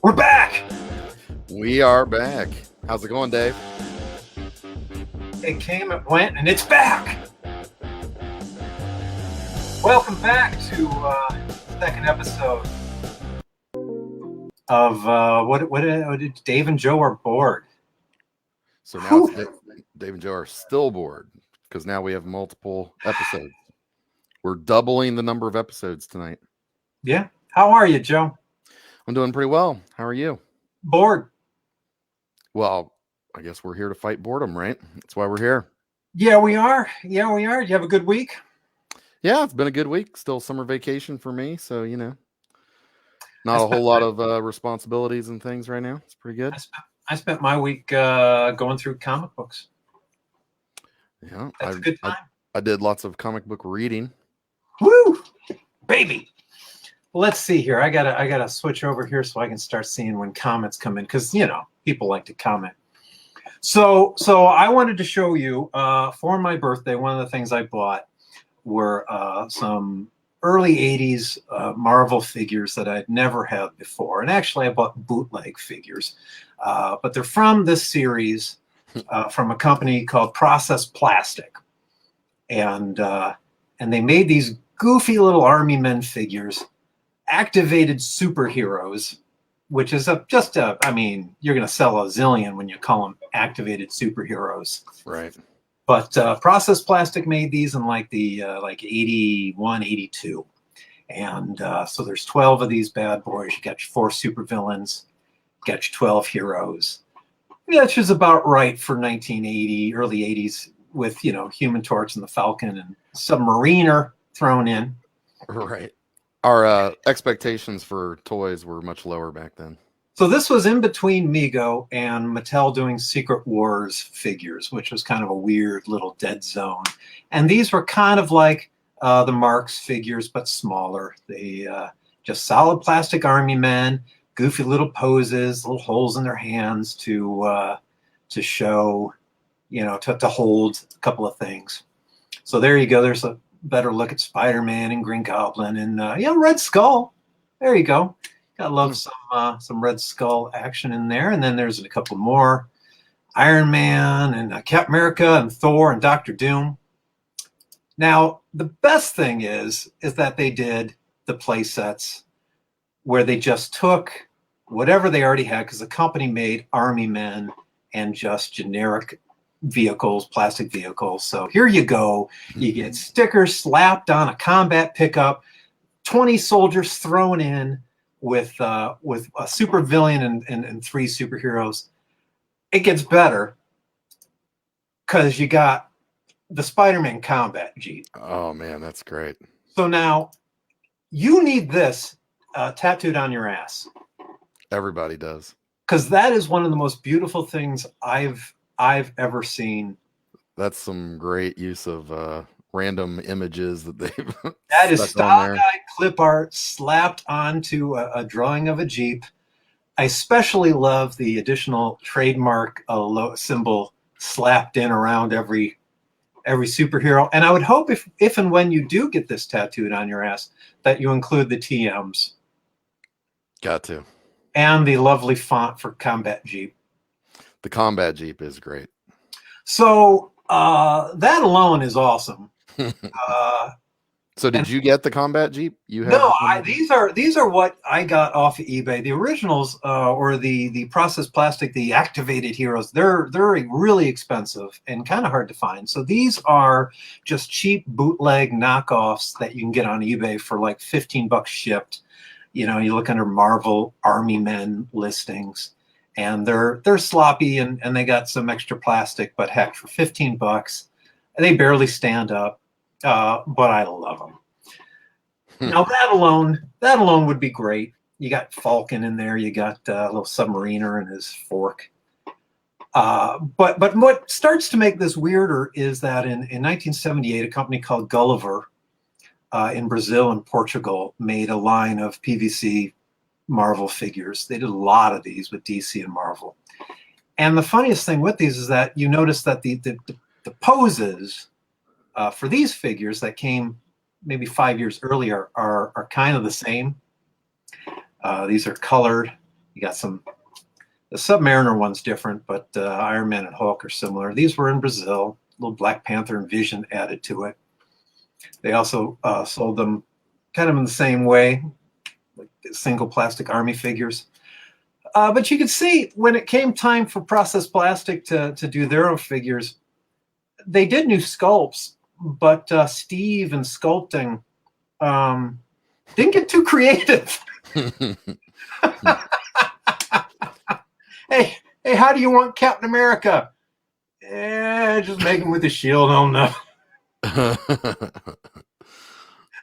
We're back! We are back. How's it going, Dave? It came, it went, and it's back! Welcome back to the second episode of what did Dave and Joe are bored. So now Dave and Joe are still bored because now we have multiple episodes. We're doubling the number of episodes tonight. Yeah. How are you, Joe? I'm doing pretty well. How are you? Bored. Well, I guess we're here to fight boredom, right? That's why we're here. Yeah, we are. Yeah, we are. Did you have a good week? Yeah, it's been a good week. Still summer vacation for me. So, not a whole lot of responsibilities and things right now. It's pretty good. I spent my week going through comic books. Yeah. That's a good time. I did lots of comic book reading. Woo! Baby! Well, let's see here. I gotta switch over here so I can start seeing when comments come in because people like to comment. So I wanted to show you for my birthday. One of the things I bought were some early '80s Marvel figures that I'd never had before, and actually I bought bootleg figures, but they're from this series from a company called Process Plastic, and they made these goofy little army men figures. Activated superheroes, which is you're going to sell a zillion when you call them activated superheroes. Right. But Process Plastic made these in like 81, 82. And so there's 12 of these bad boys. You got your 4 supervillains, got your 12 heroes. Which is about right for 1980, early 80s with, Human Torch and the Falcon and Submariner thrown in. Right. Our expectations for toys were much lower back then. So this was in between Mego and Mattel doing Secret Wars figures, which was kind of a weird little dead zone. And these were kind of like the Marx figures, but smaller. They just solid plastic army men, goofy little poses, little holes in their hands to show, to hold a couple of things. So there you go. There's a better look at Spider-Man and Green Goblin and Red Skull. There you go. Gotta love some Red Skull action in there. And then there's a couple more. Iron Man and Captain America and Thor and Doctor Doom. Now, the best thing is that they did the play sets where they just took whatever they already had because the company made army men and just generic vehicles, plastic vehicles. So here you go. You get stickers slapped on a combat pickup, 20 soldiers thrown in with a super villain and 3 superheroes. It gets better because you got the Spider-Man combat Jeep. Oh man, that's great. So now you need this tattooed on your ass. Everybody does. Because that is one of the most beautiful things I've ever seen. That's some great use of random images that they've that is style guide clip art slapped onto a drawing of a Jeep. I especially love the additional trademark symbol slapped in around every superhero. And I would hope if and when you do get this tattooed on your ass that you include the TMs. Got to. And the lovely font for Combat Jeep. The Combat Jeep is great. So that alone is awesome. So did you get the Combat Jeep? These are what I got off of eBay. The originals or the Process Plastic, the activated heroes, they're really expensive and kind of hard to find. So these are just cheap bootleg knockoffs that you can get on eBay for like $15 shipped. You look under Marvel Army Men listings. And they're sloppy and they got some extra plastic, but heck, for $15, they barely stand up. But I love them. Now that alone would be great. You got Falcon in there. You got a little Submariner and his fork. But what starts to make this weirder is that in 1978, a company called Gulliver in Brazil and Portugal made a line of PVC Marvel figures. They did a lot of these with DC and Marvel. And the funniest thing with these is that you notice that the poses for these figures that came maybe 5 years earlier are kind of the same. These are colored. You got some. The Submariner one's different, but Iron Man and Hulk are similar. These were in Brazil. Little Black Panther and Vision added to it. They also sold them kind of in the same way, like single plastic army figures. But you could see when it came time for Process Plastic to do their own figures, they did new sculpts, but Steve and sculpting didn't get too creative. Hey, how do you want Captain America? Just make him with a shield. I don't know.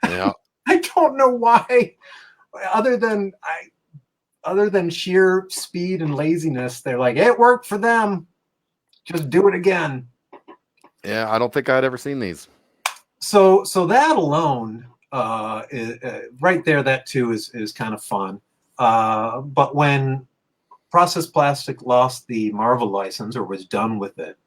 Yeah. I don't know why. Other than sheer speed and laziness, they're like, it worked for them. Just do it again. Yeah, I don't think I'd ever seen these. So that alone, right there, that too is kind of fun. But when Process Plastic lost the Marvel license or was done with it,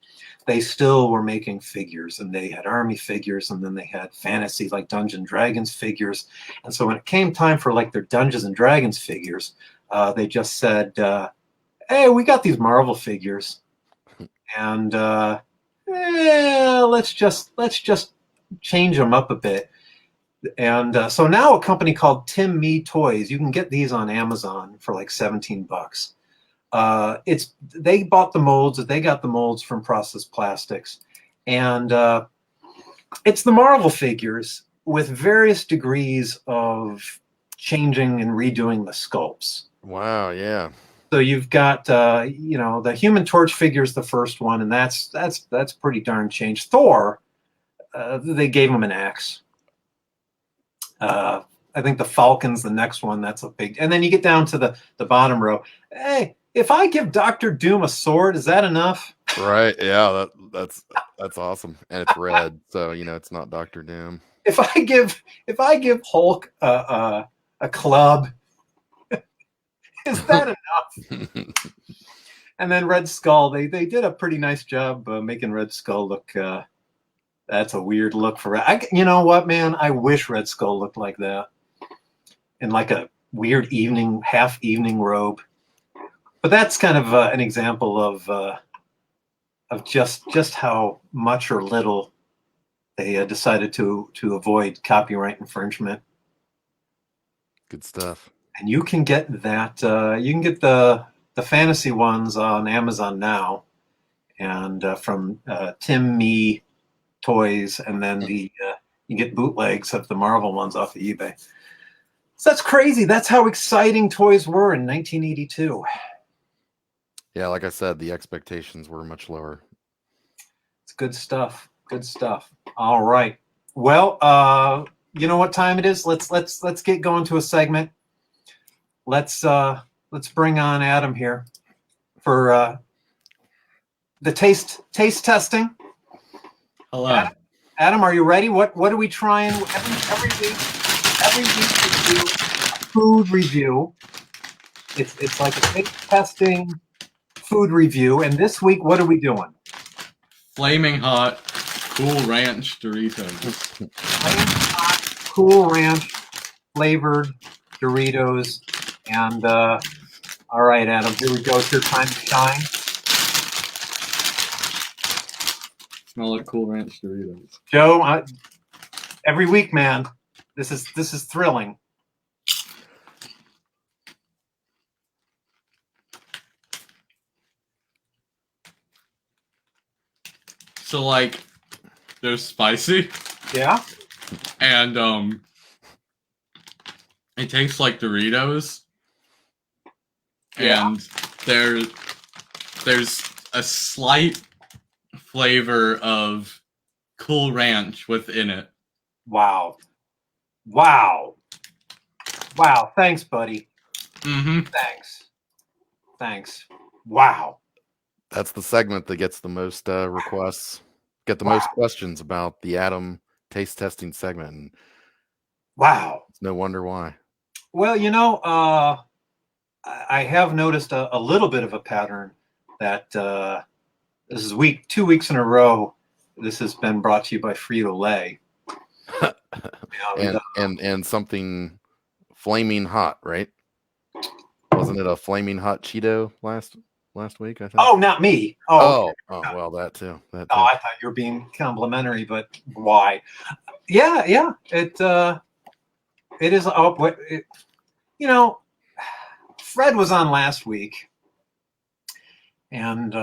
they still were making figures, and they had army figures, and then they had fantasy like Dungeons & Dragons figures. And so when it came time for like their Dungeons & Dragons figures, they just said, hey, we got these Marvel figures, and let's just change them up a bit. And so now a company called Tim Me Toys, you can get these on Amazon for like $17. They bought the molds, they got the molds from Process Plastics, and it's the Marvel figures with various degrees of changing and redoing the sculpts. Wow, yeah. So you've got the Human Torch figure is the first one, and that's pretty darn changed. Thor, they gave him an axe. I think the Falcon's the next one. That's a big. And then you get down to the bottom row. Hey, if I give Doctor Doom a sword, is that enough? Right. Yeah. That's awesome, and it's red, so it's not Doctor Doom. If I give Hulk a club, is that enough? And then Red Skull, they did a pretty nice job making Red Skull look. That's a weird look for. You know what, man? I wish Red Skull looked like that, in like a weird half evening robe. But that's kind of an example of just how much or little they decided to avoid copyright infringement. Good stuff. And you can get that. You can get the fantasy ones on Amazon now, and from Tim Me Toys, and then you get bootlegs of the Marvel ones off of eBay. So that's crazy. That's how exciting toys were in 1982. Yeah, like I said, the expectations were much lower. It's good stuff. Good stuff. All right. Well, you know what time it is? Let's get going to a segment. Let's bring on Adam here for the taste testing. Hello. Adam, are you ready? What are we trying every week? Every week we do a food review. It's like a taste testing food review, and this week what are we doing? Flaming hot, Cool Ranch Doritos. Flaming hot, Cool Ranch flavored Doritos, and all right, Adam, here we go. It's your time to shine. Smell like Cool Ranch Doritos. Joe, every week, man. This is thrilling. So like, they're spicy. Yeah. And it tastes like Doritos. Yeah. And there's a slight flavor of Cool Ranch within it. Wow. Thanks, buddy. Mm-hmm. Thanks. Wow. That's the segment that gets the most requests, get the most questions about the Adam taste testing segment. And wow. It's no wonder why. Well, I have noticed a little bit of a pattern that this is 2 weeks in a row. This has been brought to you by Frito-Lay. And something flaming hot, right? Wasn't it a flaming hot Cheeto last week? I think. Oh, not me. Oh, okay. Well, that too. That Oh, too. I thought you were being complimentary, but why? Yeah. It is. Oh, you know, Fred was on last week, and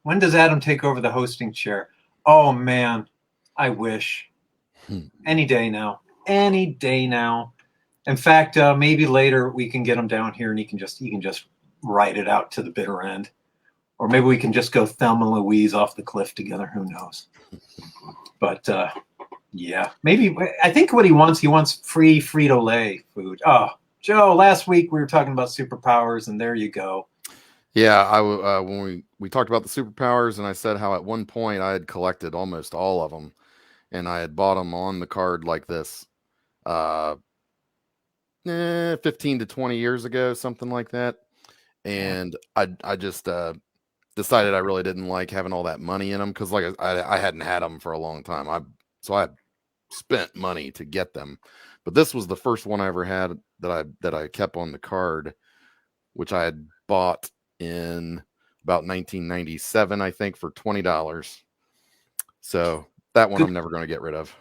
when does Adam take over the hosting chair? Oh man, I wish. Any day now. Any day now. In fact, maybe later we can get him down here, and he can just ride it out to the bitter end, or maybe we can just go Thelma and Louise off the cliff together. Who knows? But yeah, maybe. I think what he wants free Frito-Lay food. Oh, Joe, last week we were talking about superpowers, and there you go. Yeah, when we talked about the superpowers, and I said how at one point I had collected almost all of them, and I had bought them on the card like this, 15 to 20 years ago, something like that. And I just decided I really didn't like having all that money in them, because like I hadn't had them for a long time. So I spent money to get them, but this was the first one I ever had that I kept on the card, which I had bought in about 1997, I think, for $20. So that one I'm never going to get rid of.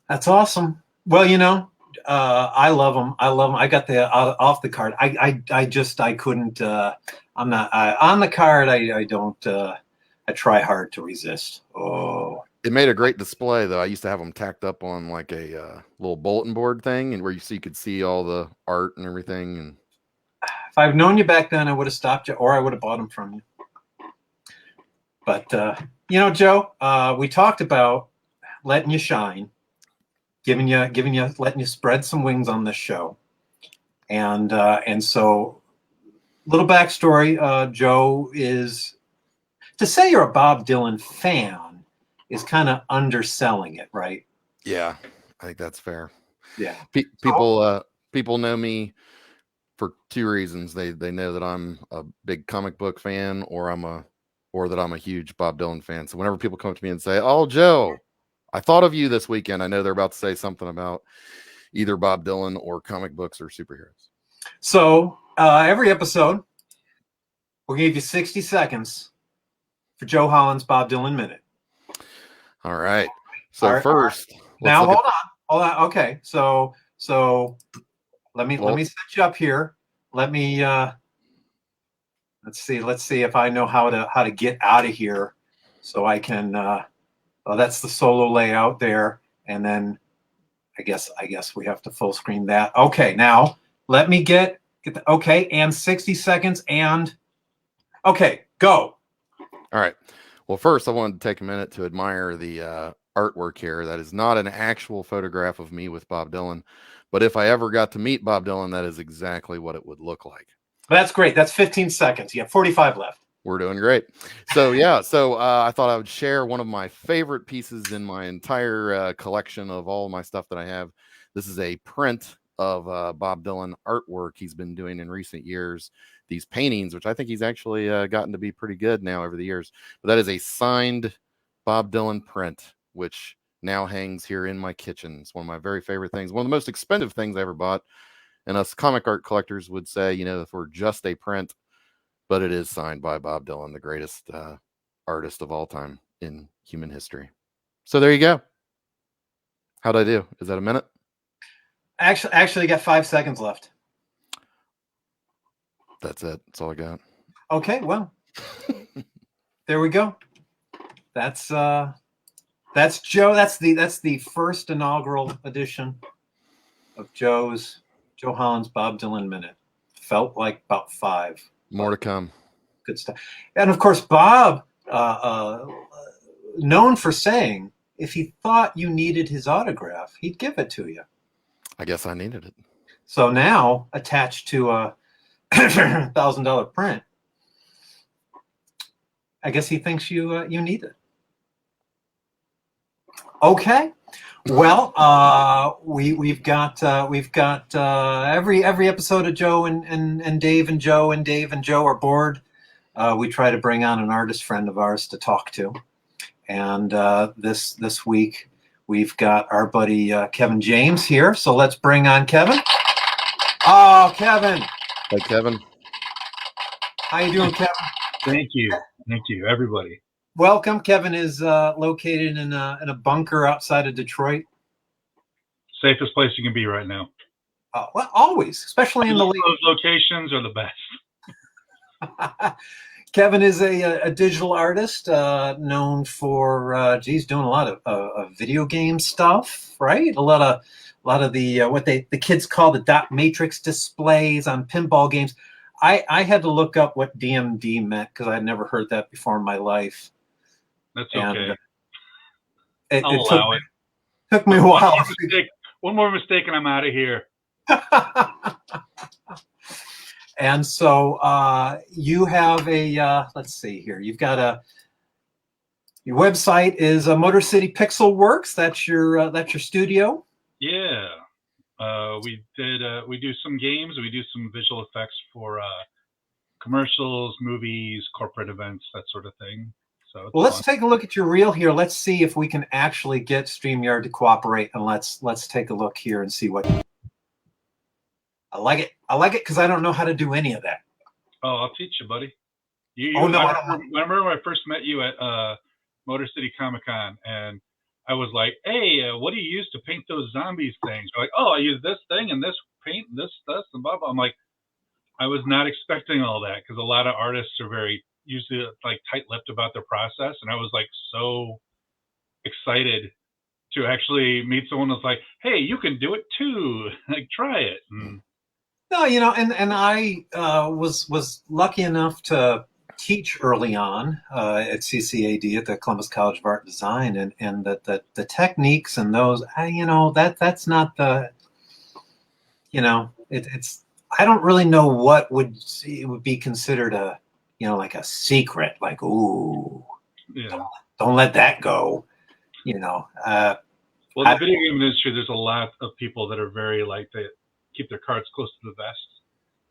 That's awesome. Well, I love them. I got the off the card. I couldn't. I'm not on the card. I don't. I try hard to resist. Oh, it made a great display though. I used to have them tacked up on like a little bulletin board thing, and where you could see all the art and everything. And if I've known you back then, I would have stopped you, or I would have bought them from you. But Joe, we talked about letting you shine, letting you spread some wings on this show, and so little backstory. Joe is, to say you're a Bob Dylan fan is kind of underselling it, right? Yeah, I think that's fair. Yeah, people know me for two reasons. They know that I'm a big comic book fan, or that I'm a huge Bob Dylan fan. So whenever people come up to me and say, "Oh, Joe, I thought of you this weekend," I know they're about to say something about either Bob Dylan or comic books or superheroes. So every episode, we'll give you 60 seconds for Joe Holland's Bob Dylan Minute. All right. So first, now hold on. Okay. So let me set you up here. Let me let's see if I know how to get out of here, so I can. That's the solo layout there, and then I guess we have to full screen that. Okay. Now let me get the okay, and 60 seconds, and okay, go. All right. Well, first, I wanted to take a minute to admire the artwork here. That is not an actual photograph of me with Bob Dylan, but if I ever got to meet Bob Dylan, that is exactly what it would look like. That's great. That's 15 seconds. You have 45 left. We're doing great. So, yeah. I thought I would share one of my favorite pieces in my entire collection of all my stuff that I have. This is a print of Bob Dylan artwork he's been doing in recent years. These paintings, which I think he's actually gotten to be pretty good now over the years. But that is a signed Bob Dylan print, which now hangs here in my kitchen. It's one of my very favorite things. One of the most expensive things I ever bought. And us comic art collectors would say, for just a print, but it is signed by Bob Dylan, the greatest artist of all time in human history. So there you go. How'd I do? Is that a minute? Actually, you got 5 seconds left. That's it. That's all I got. Okay, well, there we go. That's Joe. That's the first inaugural edition of Joe Holland's Bob Dylan Minute. Felt like about 5. More to come. Good stuff. And of course, Bob, known for saying, if he thought you needed his autograph, he'd give it to you. I guess I needed it. So now, attached to a $1,000 print, I guess he thinks you need it. Okay. Well, we've got every episode of Joe and Dave and Joe and Dave and Joe are bored. We try to bring on an artist friend of ours to talk to, and this week we've got our buddy Kevin James here. So let's bring on Kevin. Oh, Kevin, Hey, Kevin. How you doing, Kevin? Thank you, everybody. Welcome. Kevin is located in a bunker outside of Detroit. Safest place you can be right now. Well, always, especially in the late. Those locations are the best. Kevin is a digital artist known for doing a lot of video game stuff, right? A lot of the what the kids call the dot matrix displays on pinball games. I had to look up what DMD meant because I'd never heard that before in my life. That's okay. And I'll allow it. Took me a while. One more mistake and I'm out of here. And so you have a let's see here. You've got your website is Motor City Pixel Works. That's your studio. Yeah, we do some games. We do some visual effects for commercials, movies, corporate events, that sort of thing. So well, let's take a look at your reel here. Let's see if we can actually get StreamYard to cooperate, and let's take a look here and see what. I like it. I like it because I don't know how to do any of that. Oh, I'll teach you, buddy. I remember when I first met you at Motor City Comic Con, and I was like, "Hey, what do you use to paint those zombies things?" You're like, "Oh, I use this thing and this paint, and this, and blah blah." I'm like, I was not expecting all that because a lot of artists are very usually like tight-lipped about their process, and I was like so excited to actually meet someone that's like, "Hey, you can do it too. Like, try it." No, and I was lucky enough to teach early on at CCAD at the Columbus College of Art and Design, and the techniques and those, that's not the, it's. I don't really know what would be considered a, like a secret, like, ooh, yeah, don't let that go, Well, the video game industry, there's a lot of people that are very like they keep their cards close to the vest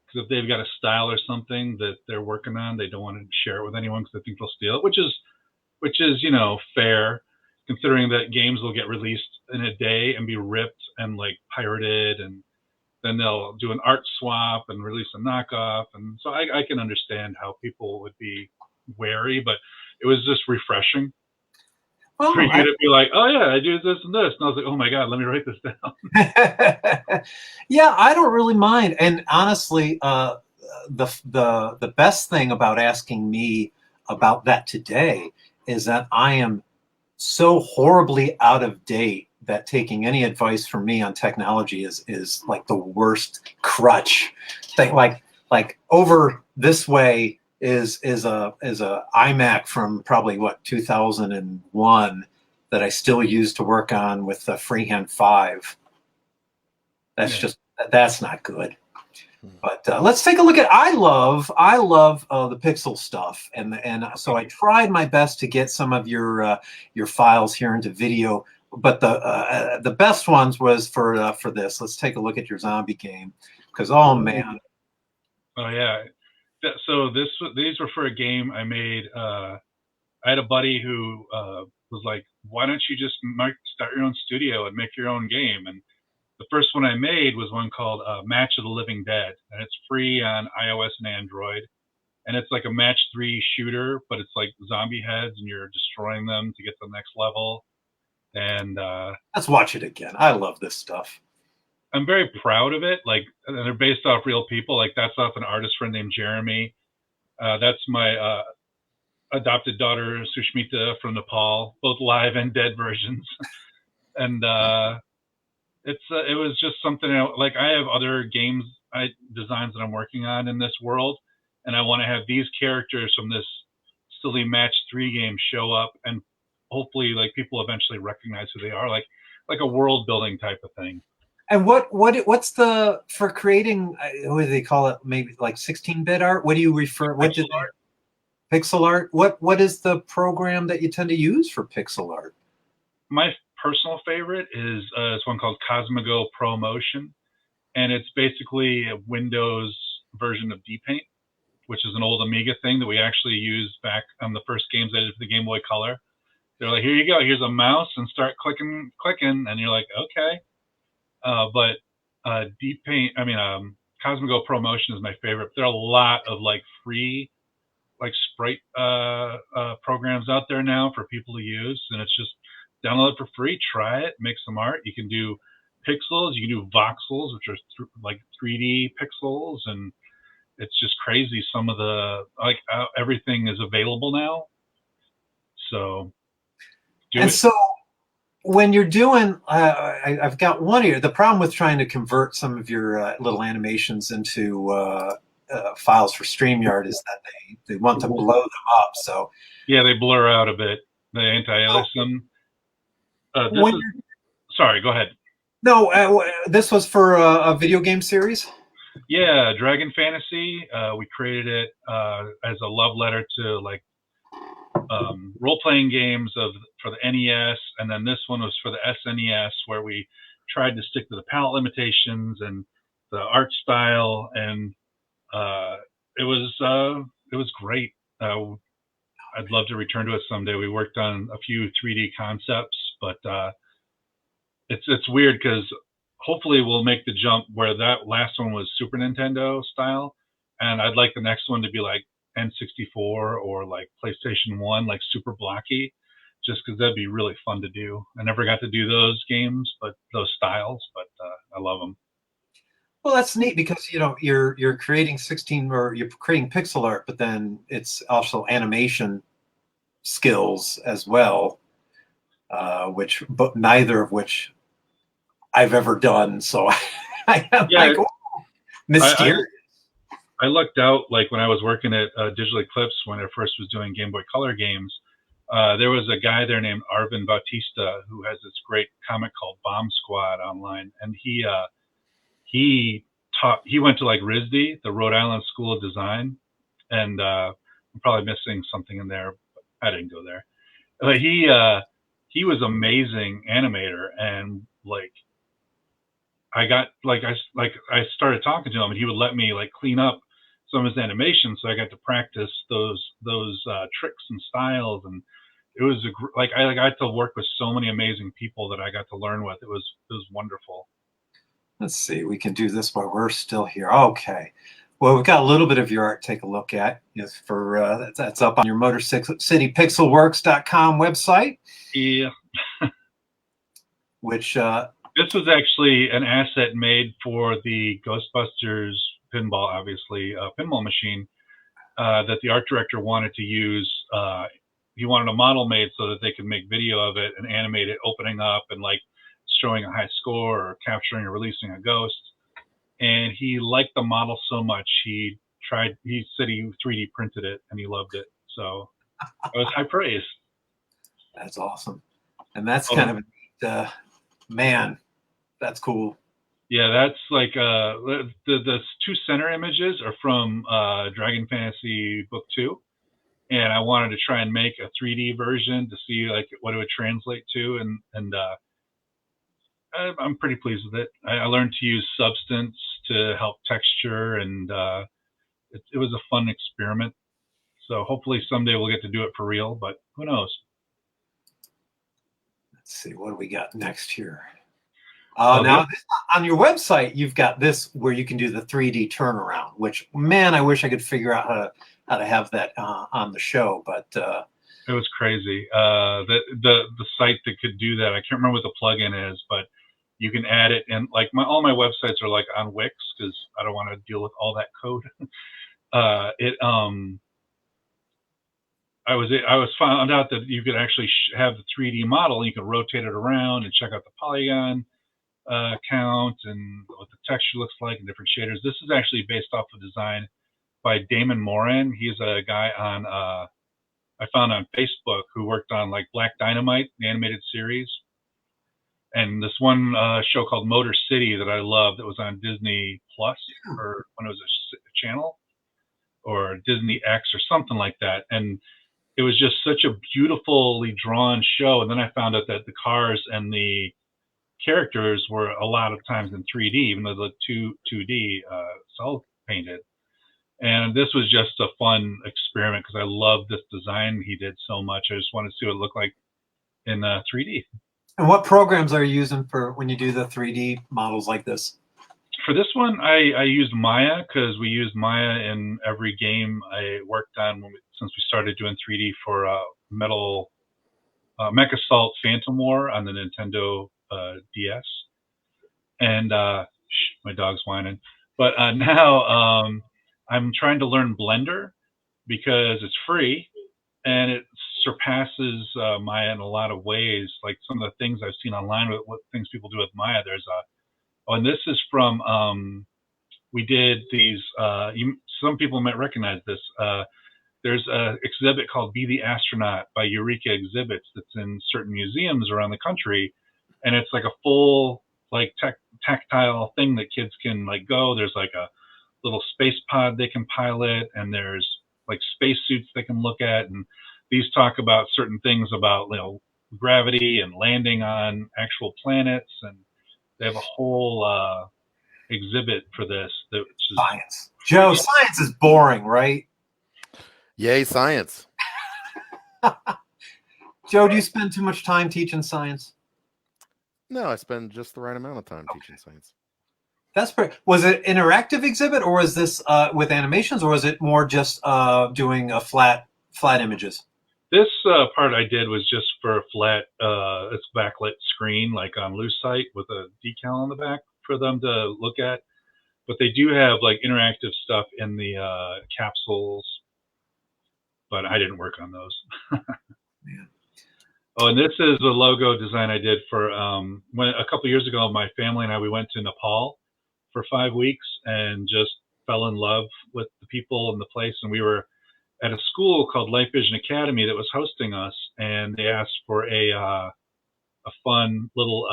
because if they've got a style or something that they're working on, they don't want to share it with anyone because they think they'll steal it, which is fair considering that games will get released in a day and be ripped and like pirated, and then they'll do an art swap and release a knockoff, and so I can understand how people would be wary, but it was just refreshing. For you to be like, "Oh yeah, I do this and this," and I was like, "Oh my god, let me write this down." Yeah, I don't really mind, and honestly, the best thing about asking me about that today is that I am so horribly out of date that taking any advice from me on technology is like the worst crutch thing. Like over this way is a iMac from probably 2001 that I still use to work on with the Freehand 5. That's not good. But let's take a look at. I love the pixel stuff, and so I tried my best to get some of your files here into video. But the best ones was for this. Let's take a look at your zombie game, because oh man. Oh yeah. So these were for a game I made. I had a buddy who was like, "Why don't you just start your own studio and make your own game?" And the first one I made was one called Match of the Living Dead, and it's free on iOS and Android. And it's like a match 3 shooter, but it's like zombie heads, and you're destroying them to get to the next level. And let's watch it again. I love this stuff. I'm very proud of it. Like, and they're based off real people. Like, that's off an artist friend named Jeremy. That's my adopted daughter Sushmita from Nepal, both live and dead versions. And it was just something like I have other games designs that I'm working on in this world, and I want to have these characters from this silly match 3 game show up, and hopefully like people eventually recognize who they are, like a world building type of thing. And what's the for creating? What do they call it? Maybe like 16-bit art. What do you refer? Pixel art. Pixel art. What is the program that you tend to use for pixel art? My personal favorite is one called Cosmigo Pro Motion, and it's basically a Windows version of DPaint, which is an old Amiga thing that we actually used back on the first games I did for the Game Boy Color. They're like, "Here you go, here's a mouse, and start clicking," and you're like, "Okay." But Cosmic Pro Motion is my favorite. There are a lot of like free like sprite programs out there now for people to use, and it's just download it for free, try it, make some art. You can do pixels, you can do voxels, which are like 3D pixels, and it's just crazy. Some of the everything is available now. So so when you're doing, I've got one here. The problem with trying to convert some of your little animations into files for StreamYard is that they want to blow them up. So yeah, they blur out a bit. They anti-alias them. Sorry, go ahead. No, this was for a video game series. Yeah, Dragon Fantasy. We created it as a love letter to like role-playing games for the NES, and then this one was for the SNES, where we tried to stick to the palette limitations and the art style, and it was great. I'd love to return to it someday. We worked on a few 3D concepts, but it's weird because hopefully we'll make the jump where that last one was Super Nintendo style, and I'd like the next one to be like N64 or like PlayStation 1, like super blocky, just because that'd be really fun to do. I never got to do those games, but those styles, but I love them. Well, that's neat because you're creating 16 or you're creating pixel art, but then it's also animation skills as well, but neither of which I've ever done. So I am like, oh, mysterious. I lucked out, like when I was working at Digital Eclipse when I first was doing Game Boy Color games. There was a guy there named Arvin Bautista who has this great comic called Bomb Squad online, and he went to like RISD, the Rhode Island School of Design, and I'm probably missing something in there, but I didn't go there. But he was amazing animator, and like I started talking to him, and he would let me like clean up some of his animations, so I got to practice those tricks and styles, and it was I got to work with so many amazing people that I got to learn with. It was wonderful. Let's see, we can do this while we're still here. Okay. Well, we've got a little bit of your art to take a look at. Yes, that's up on your MotorCityPixelWorks.com website. Yeah. Which this was actually an asset made for the Ghostbusters pinball, obviously, pinball machine that the art director wanted to use. He wanted a model made so that they could make video of it and animate it opening up and like showing a high score or capturing or releasing a ghost. And he liked the model so much, he said he 3D printed it and he loved it. So it was high praise. That's awesome. And that's kind of a neat, man, that's cool. Yeah, that's like the two center images are from Dragon Fantasy Book 2. And I wanted to try and make a 3D version to see like what it would translate to, and I'm pretty pleased with it. I learned to use Substance to help texture, and it was a fun experiment. So hopefully someday we'll get to do it for real, but who knows? Let's see, what do we got next here? Now, on your website, you've got this where you can do the 3D turnaround, which, man, I wish I could figure out how to have that on the show, but it was crazy. The site that could do that, I can't remember what the plugin is, but you can add it, and like all my websites are like on Wix because I don't want to deal with all that code. I found out that you could actually have the 3D model, and you can rotate it around and check out the polygon count and what the texture looks like and different shaders. This is actually based off of design by Damon Moran. He's a guy I found on Facebook who worked on like Black Dynamite, the animated series, and this one show called Motor City that I loved that was on Disney Plus, or when it was a channel, or Disney X or something like that. And it was just such a beautifully drawn show. And then I found out that the cars and the characters were a lot of times in 3D, even though the 2D cell painted. And this was just a fun experiment because I loved this design he did so much. I just wanted to see what it looked like in 3D. And what programs are you using for when you do the 3D models like this? For this one, I used Maya because we used Maya in every game I worked on since we started doing 3D for Mech Assault Phantom War on the Nintendo DS. And my dog's whining. But now I'm trying to learn Blender because it's free and it surpasses Maya in a lot of ways. Like some of the things I've seen online with what things people do with Maya. There's and this is from we did these. Some people might recognize this. There's an exhibit called Be the Astronaut by Eureka Exhibits that's in certain museums around the country, and it's like a full like tactile thing that kids can like go. There's like a little space pod they can pilot, and there's like space suits they can look at, and these talk about certain things about gravity and landing on actual planets, and they have a whole exhibit for this. Which is science. Joe, science is boring, right? Yay, science. Joe, do you spend too much time teaching science? No, I spend just the right amount of time teaching science. That's pretty. Was it interactive exhibit, or was this with animations, or was it more just doing a flat images? This part I did was just for a flat, it's backlit screen, like on Lucite with a decal on the back for them to look at. But they do have like interactive stuff in the capsules, but I didn't work on those. Yeah. Oh, and this is the logo design I did for when a couple years ago, my family and I, we went to Nepal for 5 weeks and just fell in love with the people and the place. And we were at a school called Light Vision Academy that was hosting us, and they asked for a fun little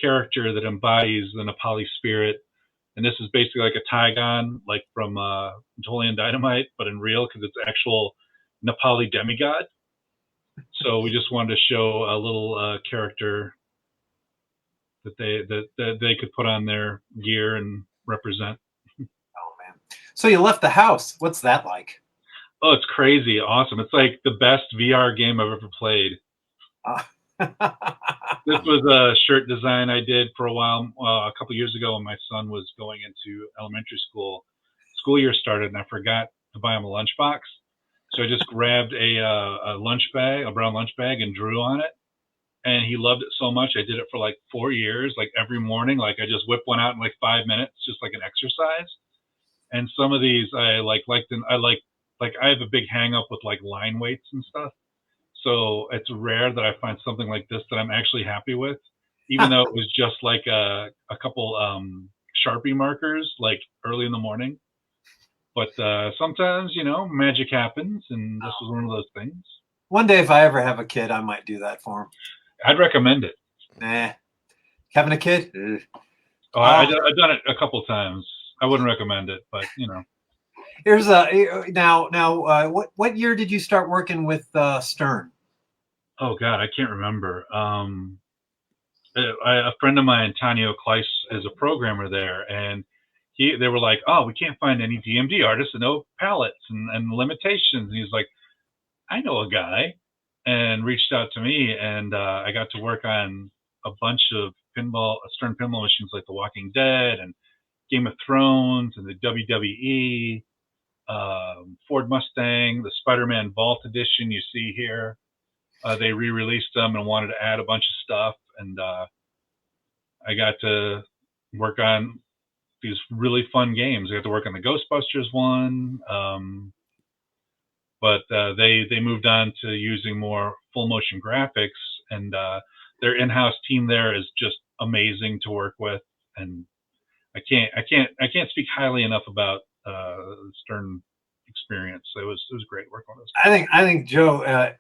character that embodies the Nepali spirit. And this is basically like a Tygon, like from Napoleon Dynamite, but in real because it's actual Nepali demigod. So we just wanted to show a little character that they could put on their gear and represent. Oh man! So you left the house. What's that like? Oh, it's crazy, awesome! It's like the best VR game I've ever played. This was a shirt design I did for a while, a couple years ago when my son was going into elementary school. School year started, and I forgot to buy him a lunchbox. So I just grabbed a lunch bag, a brown lunch bag, and drew on it. And he loved it so much. I did it for like 4 years, like every morning. Like I just whip one out in like 5 minutes, just like an exercise. And some of these I I have a big hang up with like line weights and stuff. So it's rare that I find something like this that I'm actually happy with, even though it was just like a couple Sharpie markers, like early in the morning. But sometimes, magic happens, and this was one of those things. One day, if I ever have a kid, I might do that for him. I'd recommend it. Nah. Having a kid? Oh, I've done it a couple times. I wouldn't recommend it, but Here's now. What year did you start working with Stern? Oh God, I can't remember. A friend of mine, Tanio Kleiss, is a programmer there, and they were like, "Oh, we can't find any DMD artists and no palettes and limitations." And he's like, "I know a guy," and reached out to me, and I got to work on a bunch of Stern pinball machines like The Walking Dead and Game of Thrones and the WWE, Ford Mustang, the Spider-Man Vault Edition you see here. They re-released them and wanted to add a bunch of stuff, and I got to work on these really fun games. I got to work on the Ghostbusters one, but they moved on to using more full motion graphics, and their in-house team there is just amazing to work with, and I can't speak highly enough about Stern experience. It was great working with those. I think Joe,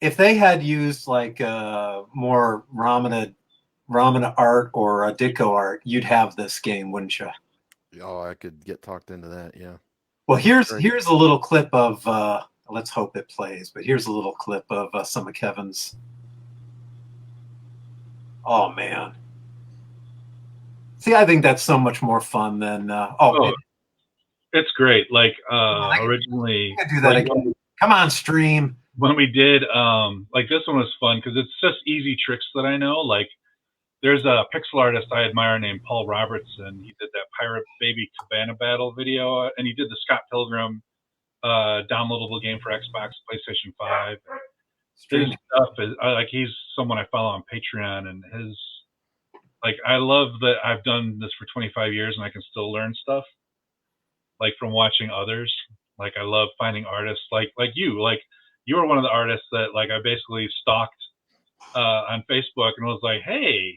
if they had used like more Ramana art or Ditko art, you'd have this game, wouldn't you? Oh, I could get talked into that, yeah. Well, here's a little clip of let's hope it plays, but here's a little clip of some of Kevin's. Oh man. See, I think that's so much more fun than it's great. Like originally, I can do that again. Come on, stream. When we did like this one was fun because it's just easy tricks that I know. Like there's a pixel artist I admire named Paul Robertson. He did that Pirate Baby Cabana Battle video, and he did the Scott Pilgrim downloadable game for Xbox, PlayStation 5. His stuff is like, he's someone I follow on Patreon, and his, like, I love that I've done this for 25 years and I can still learn stuff, like, from watching others. Like, I love finding artists like you. Like, you were one of the artists that, like, I basically stalked on Facebook and was like, hey,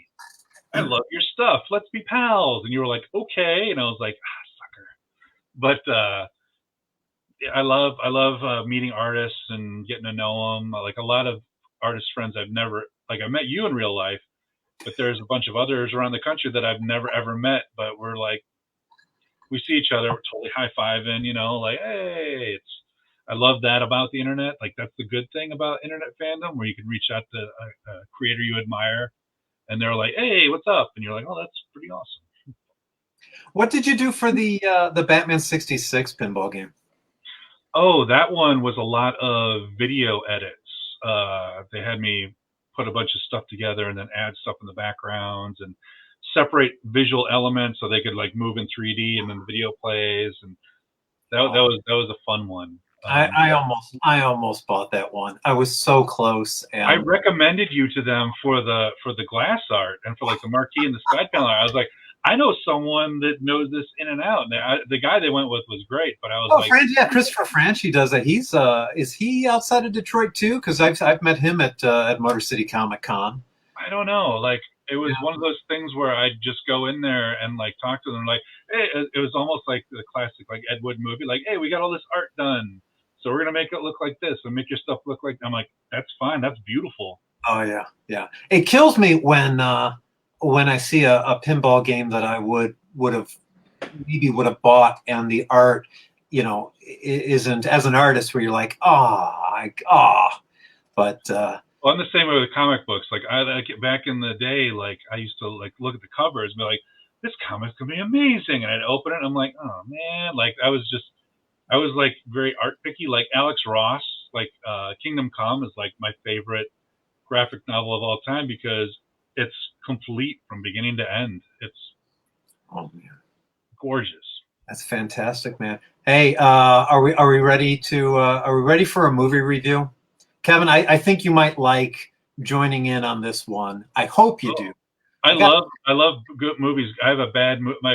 I love your stuff. Let's be pals. And you were like, okay. And I was like, sucker. But I love meeting artists and getting to know them. Like, a lot of artist friends I've never, like, I met you in real life, but there's a bunch of others around the country that I've never ever met. But we're like, we see each other, we're totally high-fiving, you know, like, hey, I love that about the internet. Like, that's the good thing about internet fandom, where you can reach out to a creator you admire, and they're like, hey, what's up? And you're like, oh, that's pretty awesome. What did you do for the Batman 66 pinball game? Oh, that one was a lot of video edits. They had me put a bunch of stuff together and then add stuff in the backgrounds and separate visual elements so they could, like, move in 3D, and then the video plays, and that was a fun one. I almost bought that one. I was so close. And I recommended you to them for the glass art and for, like, the marquee and the side panel art. I was like, I know someone that knows this in and out. And the guy they went with was great, but I was like, Christopher Franch, he does that. He's is he outside of Detroit too? Because I've met him at Motor City Comic Con. I don't know. Like, it was one of those things where I'd just go in there and, like, talk to them. Like, hey, it was almost like the classic, like, Ed Wood movie. Like, hey, we got all this art done, so we're gonna make it look like this and make your stuff look like. I'm like, that's fine. That's beautiful. Oh yeah, yeah. It kills me when I see a pinball game that I would have bought, and the art, you know, isn't, as an artist, where you're like, but. Well, I'm the same way with comic books. Like, back in the day, like, I used to, like, look at the covers and be like, this comic's gonna be amazing, and I'd open it and I'm like, oh man, like, I was like very art picky. Like, Alex Ross, like, Kingdom Come is, like, my favorite graphic novel of all time because it's complete from beginning to end. It's gorgeous. That's fantastic, man. Hey, are we ready for a movie review? Kevin, I think you might like joining in on this one. I hope you do. I love good movies. I have a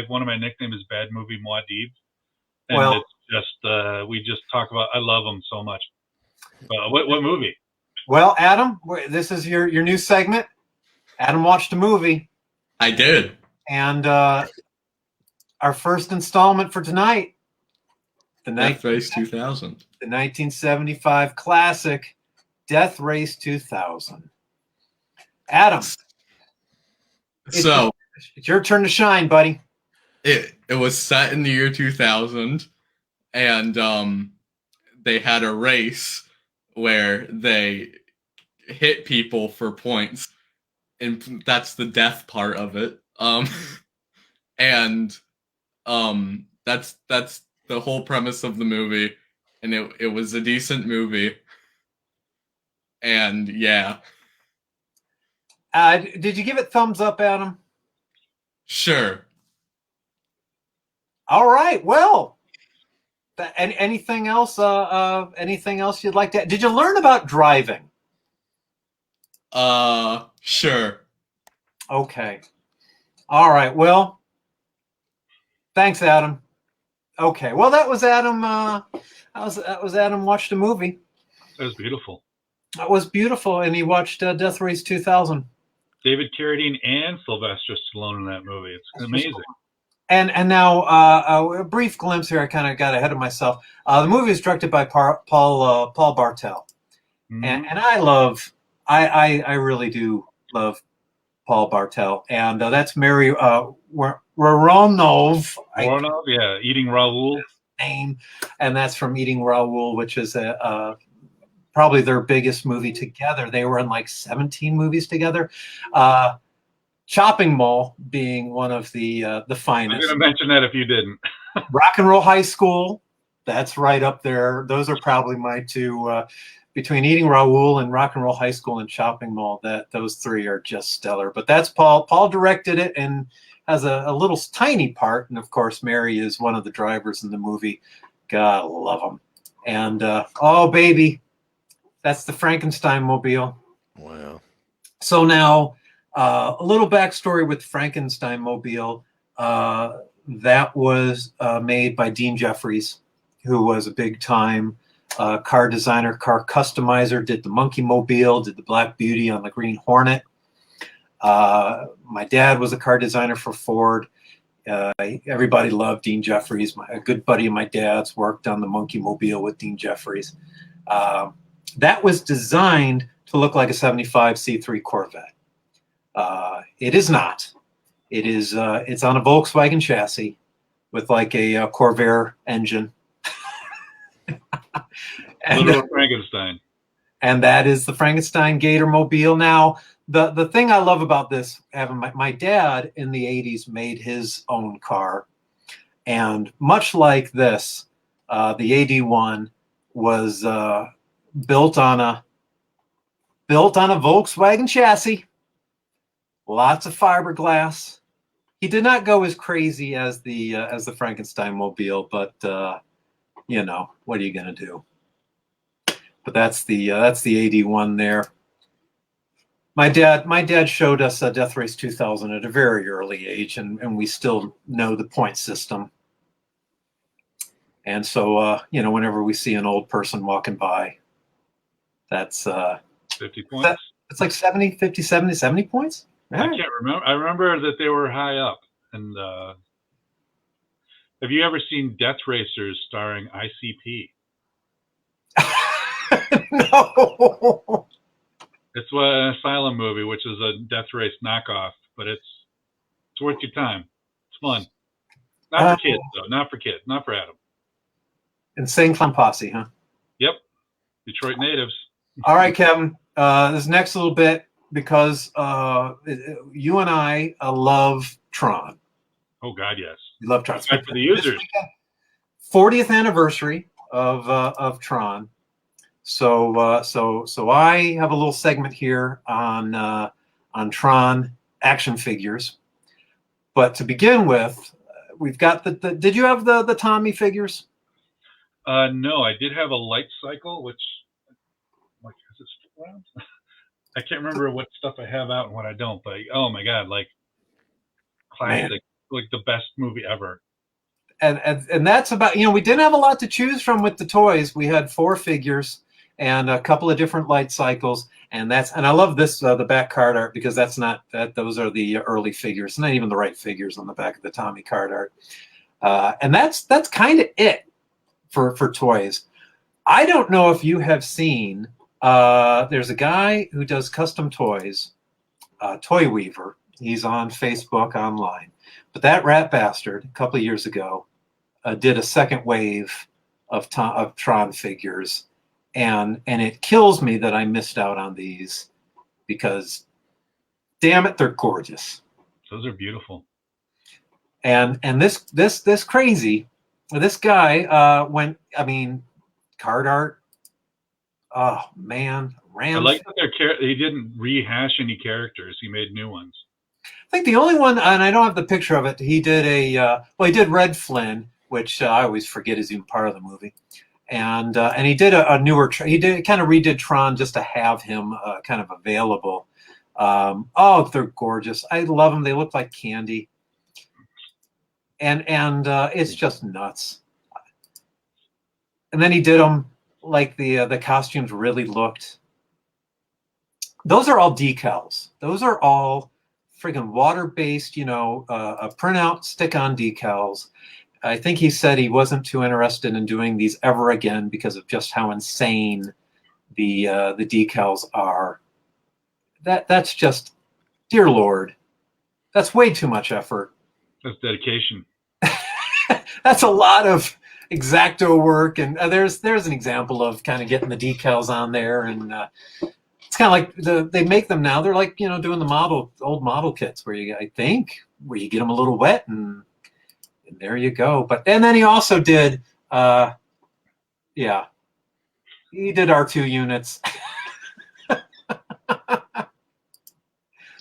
one of my nicknames is Bad Movie Muad'Dib. And it's just, we just talk about, I love them so much. What movie? Well, Adam, this is your new segment. Adam watched a movie. I did. And our first installment for tonight, Death Race 2000. The 1975 classic, Death Race 2000. Adam. So it's your turn to shine, buddy. It was set in the year 2000, and they had a race where they hit people for points, and that's the death part of it. And that's the whole premise of the movie, and it was a decent movie. And yeah. Did you give it thumbs up, Adam? Sure. All right. Well, anything else? Anything else you'd like to? Did you learn about driving? Sure. Okay. All right. Well, thanks, Adam. Okay. Well, that was Adam. That was Adam watched a movie. That was beautiful. That was beautiful, and he watched Death Race 2000. David Carradine and Sylvester Stallone in that movie. It's amazing. And now a brief glimpse here. I kind of got ahead of myself. The movie is directed by Paul Bartel, and I really do love Paul Bartel, and that's Mary Romanov. Romanov, yeah, Eating Raoul. Name, and that's from Eating Raoul, which is probably their biggest movie together. They were in like 17 movies together. Chopping Mall being one of the finest. I'm going to mention that if you didn't. Rock and Roll High School, That's right up there. Those are probably my two. Between Eating Raoul and Rock and Roll High School and Shopping Mall, those three are just stellar. But that's Paul. Paul directed it and has a little tiny part. And of course, Mary is one of the drivers in the movie. God, love them. And oh, baby, that's the Frankenstein mobile. Wow. So now, a little backstory with Frankenstein mobile. That was made by Dean Jeffries, who was a big time car designer, car customizer, did the Monkey Mobile, did the Black Beauty on the Green Hornet. My dad was a car designer for Ford. Everybody loved Dean Jeffries. A good buddy of my dad's worked on the Monkey Mobile with Dean Jeffries. That was designed to look like a 75 C3 Corvette. It is not. It is. It's on a Volkswagen chassis with like a Corvair engine. Literal Frankenstein. And that is the Frankenstein Gator Mobile. Now, the thing I love about this, having my dad in the 80s made his own car. And much like this, the AD1 was built on a Volkswagen chassis. Lots of fiberglass. He did not go as crazy as the Frankenstein mobile, but you know, what are you gonna do? But that's the AD1 there. My dad showed us Death Race 2000 at a very early age, and we still know the point system. And so you know, whenever we see an old person walking by, that's 50 points. It's like 70, 50, 70 points. I can't remember. I remember that they were high up. And have you ever seen Death Racers starring ICP? No. It's an Asylum movie, which is a Death Race knockoff, but it's worth your time. It's fun. Not for kids, though. Not for kids. Not for Adam. Insane Clown Posse, huh? Yep. Detroit natives. All right, Kevin. This next little bit, because you and I love Tron. Oh God, yes. We love Tron. For the users. 40th anniversary of Tron. So I have a little segment here on Tron action figures. But to begin with, we've got the did you have the Tommy figures? No, I did have a light cycle, which like is it still around? I can't remember what stuff I have out and what I don't, but oh my God, like classic. Man. Like the best movie ever. And that's about, you know, we didn't have a lot to choose from with the toys. We had 4 figures and a couple of different light cycles, and I love this the back card art, because those are the early figures, not even the right figures on the back of the Tommy card art. And that's kind of it for toys. I don't know if you have seen, there's a guy who does custom toys, Toy Weaver. He's on Facebook online. But that rat bastard, a couple of years ago, did a second wave of Tron figures. And it kills me that I missed out on these, because, damn it, they're gorgeous. Those are beautiful. And this crazy, this guy card art. Oh man, I like that he didn't rehash any characters. He made new ones. I think the only one, and I don't have the picture of it, he did he did Red Flynn, which I always forget is even part of the movie, and he did a newer, he kind of redid Tron just to have him kind of available. Oh, they're gorgeous. I love them. They look like candy, and it's just nuts. And then he did them like the costumes really looked. Those are all decals. Those are all friggin' water-based, you know, a printout, stick-on decals. I think he said he wasn't too interested in doing these ever again because of just how insane the decals are. That's just, dear Lord, that's way too much effort. That's dedication. That's a lot of X-Acto work, and there's an example of kind of getting the decals on there, and it's kind of like they make them now. They're like, you know, doing the old model kits where you get them a little wet, and there you go. And then he also did Yeah. He did R2 units.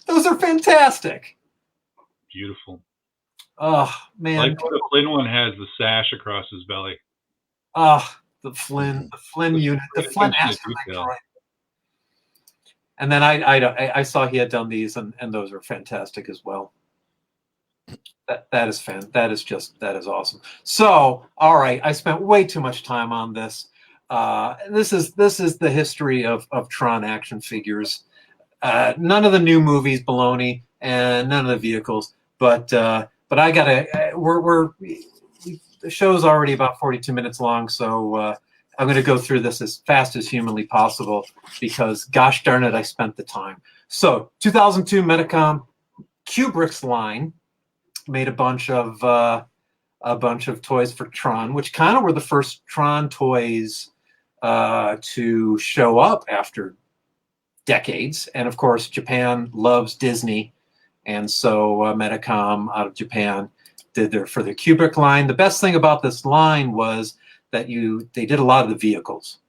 Those are fantastic. Beautiful. Oh, man. I like what the Flynn one has the sash across his belly. Oh, the Flynn unit, the Flynn attention to astromech detail. droid. And then I saw he had done these, and those are fantastic as well. That is that is awesome. So, all right, I spent way too much time on this. This is the history of Tron action figures. None of the new movies, baloney, and none of the vehicles. But I gotta. The show's already about 42 minutes long, so I'm going to go through this as fast as humanly possible because, gosh darn it, I spent the time. So, 2002 Metacom Kubrick's line made a bunch of toys for Tron, which kind of were the first Tron toys to show up after decades. And of course, Japan loves Disney, and so Metacom out of Japan did for their Kubrick line. The best thing about this line was that they did a lot of the vehicles.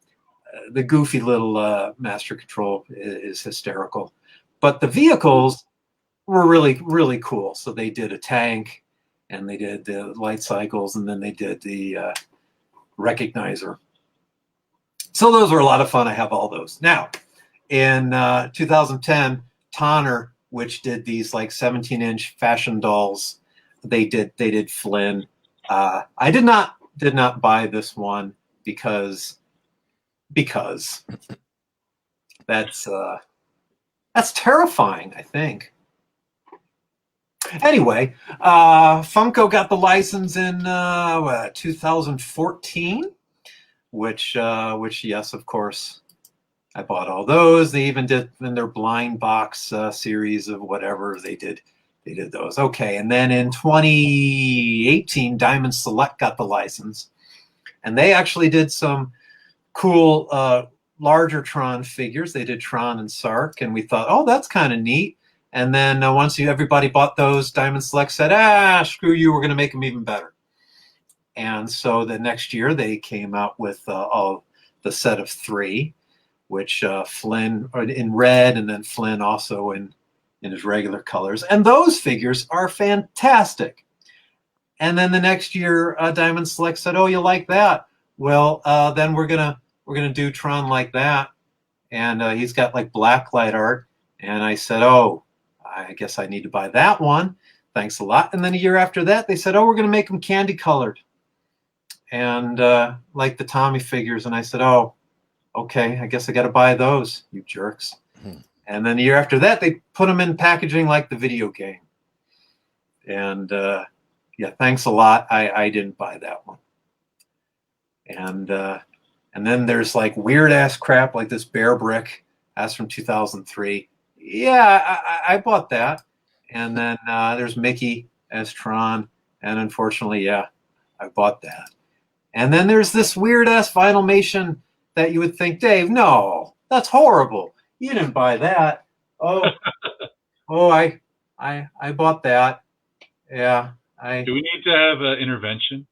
The goofy little Master Control is hysterical, but the vehicles were really, really cool. So they did a tank, and they did the light cycles, and then they did the recognizer. So those were a lot of fun. I have all those. Now, in 2010, Tonner, which did these like 17-inch fashion dolls, they did Flynn. I did not buy this one because that's terrifying, I think. Anyway, Funko got the license in 2014, which yes, of course, I bought all those. They even did in their blind box series of whatever they did those. Okay, and then in 2018, Diamond Select got the license, and they actually did some cool larger Tron figures. They did Tron and Sark, and we thought, oh, that's kind of neat. And then once everybody bought those, Diamond Select said, screw you, we're going to make them even better. And so the next year they came out with all the set of 3, which Flynn in red, and then Flynn also in his regular colors. And those figures are fantastic. And then the next year, Diamond Select said, oh, you like that? Well, then we're gonna do Tron like that. And he's got like black light art. And I said, oh, I guess I need to buy that one. Thanks a lot. And then a year after that, they said, oh, we're going to make them candy colored. And like the Tommy figures. And I said, oh, okay, I guess I got to buy those, you jerks. And then the year after that, they put them in packaging like the video game. And yeah, thanks a lot. I didn't buy that one. And then there's like weird ass crap like this Bear Brick. That's from 2003. Yeah, I bought that. And then there's Mickey as Tron. And unfortunately, yeah, I bought that. And then there's this weird ass Vinylmation that you would think, Dave, no, that's horrible. You didn't buy that. Oh, I bought that. Yeah, Do we need to have an intervention?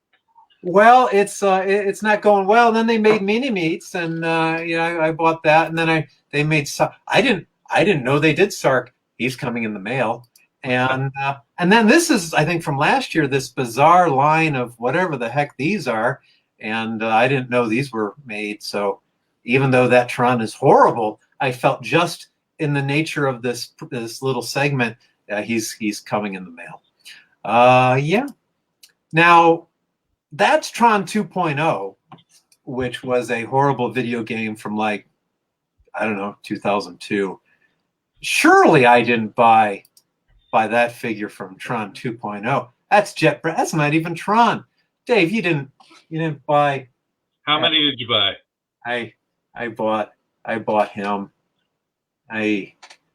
Well, it's not going well. And then they made mini meats, and I bought that. And then they made I didn't know they did Sark. He's coming in the mail. And then this is, I think, from last year, this bizarre line of whatever the heck these are. And I didn't know these were made. So even though that Tron is horrible, I felt just in the nature of this little segment, he's coming in the mail. Yeah. Now, that's Tron 2.0, which was a horrible video game from like, I don't know, 2002. Surely I didn't buy that figure from Tron 2.0. That's that's not even Tron. Dave, you didn't buy. How many did you buy? I bought him.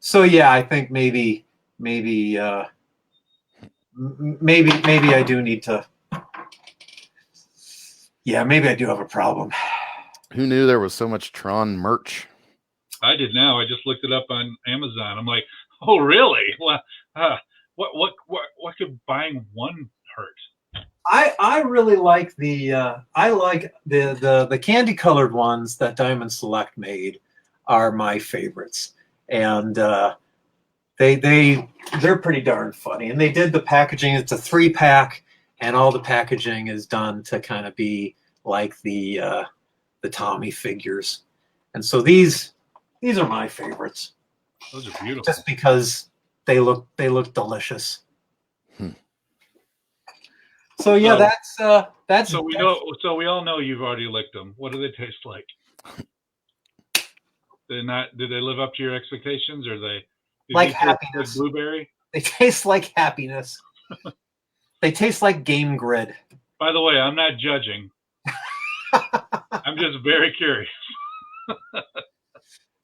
So yeah, I think maybe I do need to. Yeah, maybe I do have a problem. Who knew there was so much Tron merch? I did now. I just looked it up on Amazon. I'm like, oh, really? Well, what could buying one hurt? I really like the candy colored ones that Diamond Select made are my favorites, and they're pretty darn funny. And they did the packaging. It's a 3-pack, and all the packaging is done to kind of be like the Tommy figures. And so these are my favorites. Those are beautiful. Just because they look delicious. So yeah, that's so we know. So we all know you've already licked them. What do they taste like? Did they live up to your expectations, or like happiness? Like blueberry. They taste like happiness. They taste like Game Grid. By the way, I'm not judging. I'm just very curious.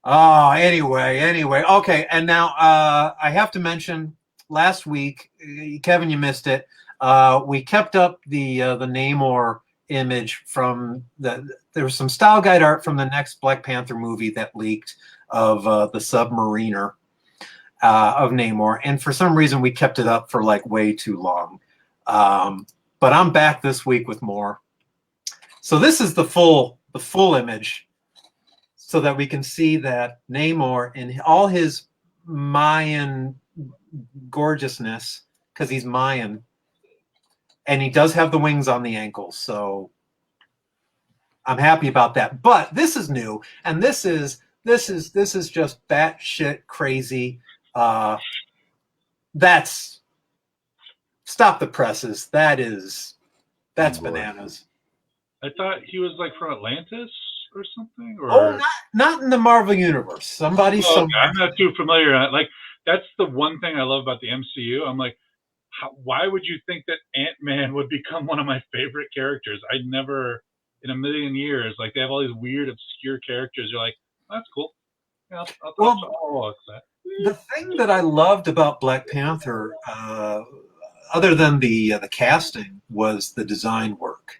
Oh, anyway. Okay, and now I have to mention last week, Kevin, you missed it. We kept up the Namor image from there was some style guide art from the next Black Panther movie that leaked of the submariner of Namor, and for some reason we kept it up for like way too long. But I'm back this week with more. So this is the full image, so that we can see that Namor in all his Mayan gorgeousness, because he's Mayan, and he does have the wings on the ankles, so I'm happy about that. But this is new, and this is just batshit crazy. That's stop the presses. That's bananas. I thought he was like from Atlantis or something. Or... Oh, not in the Marvel universe. Somebody. I'm not too familiar. Like that's the one thing I love about the MCU. I'm like, why would you think that Ant-Man would become one of my favorite characters? I never, in a million years, like they have all these weird, obscure characters. You're like, oh, that's cool. Yeah, I'll accept that. The thing that I loved about Black Panther, other than the casting, was the design work.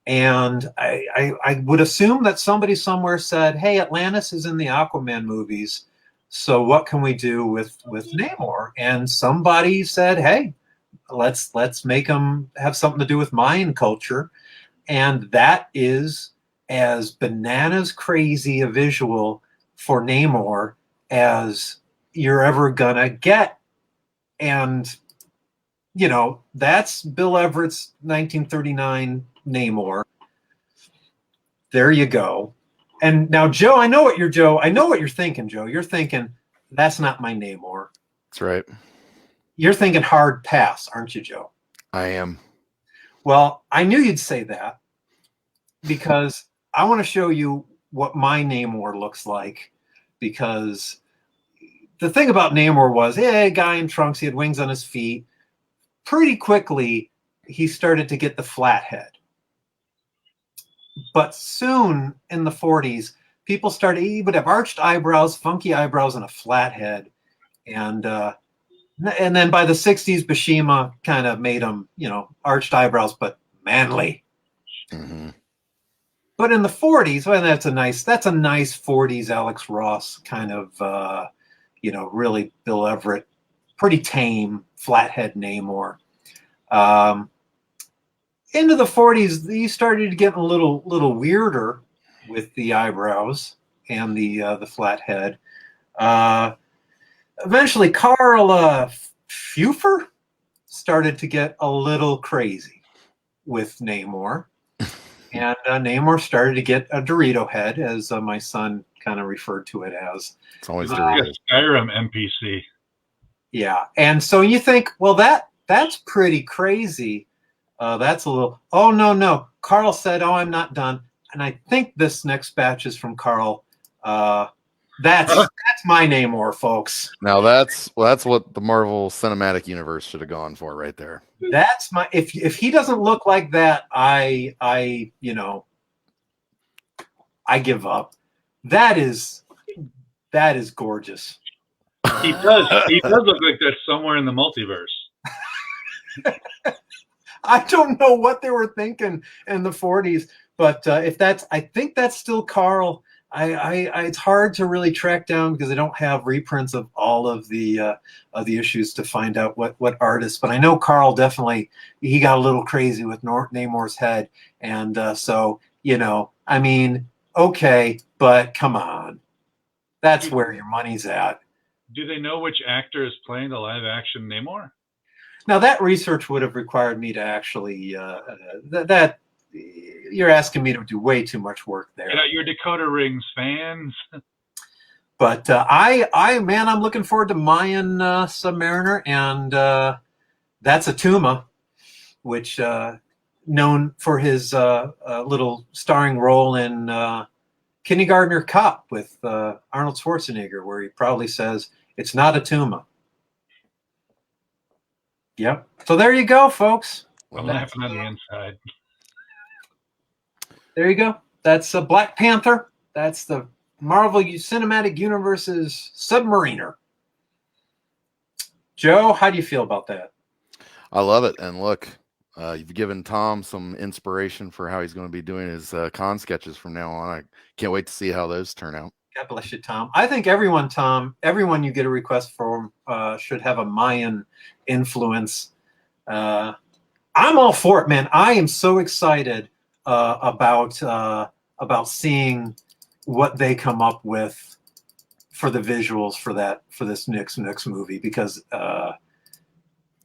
And I would assume that somebody somewhere said, hey, Atlantis is in the Aquaman movies, so what can we do with Namor? And somebody said, hey, let's make him have something to do with Mayan culture. And that is as bananas crazy a visual for Namor as you're ever gonna get. And you know, that's Bill Everett's 1939 Namor. There you go. And now, Joe, I know what you're thinking, Joe. You're thinking, that's not my Namor. That's right. You're thinking hard pass, aren't you, Joe? I am. Well, I knew you'd say that because I want to show you what my Namor looks like. Because the thing about Namor was, a guy in trunks, he had wings on his feet. Pretty quickly, he started to get the flat head. But soon in the 40s, people started, he would have arched eyebrows, funky eyebrows, and a flat head. And then by the 60s, Bashima kind of made him, arched eyebrows, but manly. Mm-hmm. But in the 40s, well, that's a nice 40s Alex Ross kind of, really Bill Everett, pretty tame, flathead Namor. Into the 40s, he started getting a little weirder with the eyebrows and the flat head. Eventually, Carl Pfeiffer started to get a little crazy with Namor. And Namor started to get a Dorito head, as my son kind of referred to it as. It's always Doritos. Skyrim NPC. Yeah. And so you think, well, that's pretty crazy. That's a little, oh, no. Carl said, oh, I'm not done. And I think this next batch is from Carl. That's my Namor, folks. Now that's what the Marvel Cinematic Universe should have gone for right there. That's my, if he doesn't look like that, I give up. That is gorgeous. He does look like that somewhere in the multiverse. I don't know what they were thinking in the 40s, but I think that's still Carl. it's hard to really track down because I don't have reprints of all of the issues to find out what artists. But I know Carl definitely, he got a little crazy with Namor's head, and so I mean, okay, but come on, that's where your money's at. Do they know which actor is playing the live action Namor? Now that research would have required me to actually that you're asking me to do way too much work there. Get out your Dakota Rings, fans. But I'm looking forward to Mayan Submariner, and that's Atuma, which known for his little starring role in Kindergartner Cop with Arnold Schwarzenegger, where he probably says, "It's not Atuma." Yep. So there you go, folks. I'm laughing on the inside. There you go. That's Black Panther. That's the Marvel Cinematic Universe's Submariner. Joe, how do you feel about that? I love it. And look, you've given Tom some inspiration for how he's going to be doing his con sketches from now on. I can't wait to see how those turn out. God bless you, Tom. I think everyone you get a request from should have a Mayan influence. I'm all for it, man. I am so excited about seeing what they come up with for the visuals for this next movie, because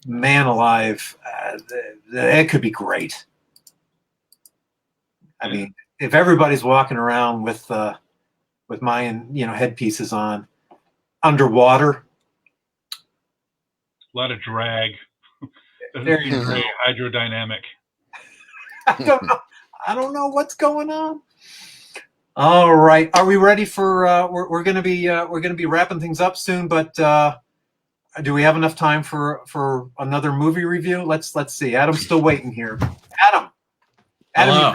man alive, it could be great. I mean, if everybody's walking around with Mayan headpieces on underwater, A lot of drag. very hydrodynamic. I don't know what's going on. All right, are we ready for? We're going to be wrapping things up soon, but do we have enough time for another movie review? Let's see. Adam's still waiting here. Adam,